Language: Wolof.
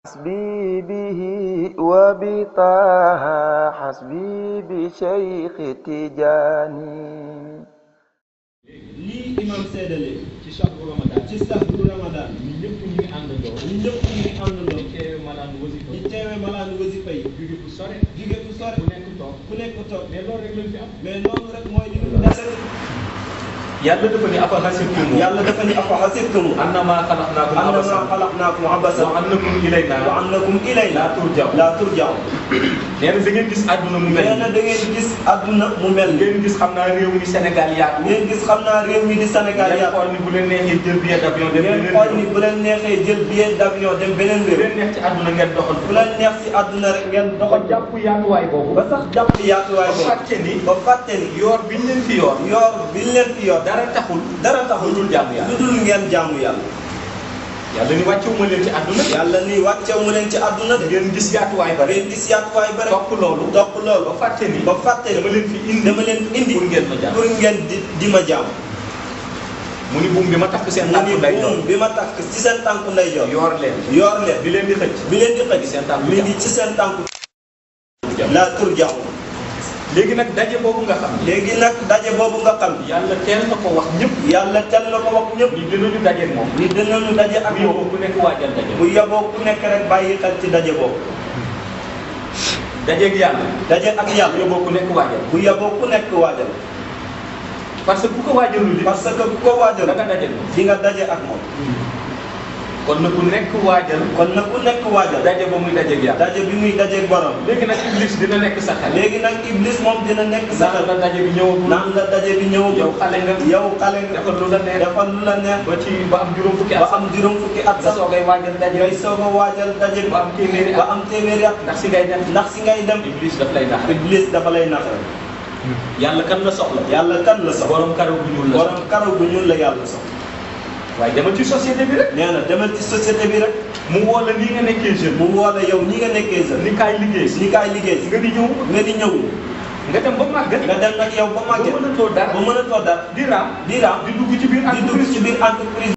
حسبي به وبطه حسبي بشيخ تجاني lii imam seedale ci shahru ramadan ñun ñëpp ñu ngi àndandoo di teewe malaan wasifa yi jóge fu sore ku nekk toog mais loolu rek lañ fi am mais loolu rek mooy li ñu dara yàlla dafa ni afa hasibtum annama xalaqnaakum abasan wa annakum ilayna la turja'un nee na da ngeen gis àdduna mu mel ngeen gis xam naa réew mi Sénégal yaatu ngeen xool ni bu leen neexee jël billet d'avion dem beneen réew bu leen neex ci àdduna ngeen doxal bu leen neex ci àdduna rek ngeen doxal jàpp yaatuwaay boobu ba fàtte ni yoor biñ leen fi yoor dara taxul lu dul jaamu yàlla lu dul ngeen jaamu yàlla yàlla ni wàccewu ma leen ci àdduna ngeen gis yaatuwaay ba rek topp loolu ba fàtte ni dama leen fi indi pour ngeen di ma jaam mu ni buum bi ma takk seen tànku ndeyjoor yoor leen bi leen di xëcc ci seen tànku la turja'u léegi nag daje boobu nga xam yàlla teel na ko wax ñëpp ni dinañu daje ak moom bu yeboo ku nekk waajal daje bu yeboo ku nekk rek bàyyi xel ci daje boobu daje ak yàlla bu yeboo ku nekk waajal parce que bu ko waajalul da nga daje moom di nga daje ak moom kon na ku nekk waajal daje ba muy daje ak yàlla daje bi muy daje ak borom léegi nag iblis dina nekk sa xel moom dina nekk sa xel naan la daje bi ñëwagul yow xale nga defal lu la neex ba am juróom fukki at sax ngay waajal daje bi ba am téeméeri at ndax si ngay dem iblis dafa lay nax yàlla kan la soxla borom karaw bu ñuul la yàlla soxla waaye demal ci société bi rek mu woo la nii nga nekkee jeune ni kaay liggéey nga di ñëw nga dem ba màggat nag yow ba màggat ba mënatoo dara di raam di dugg ci biir entreprise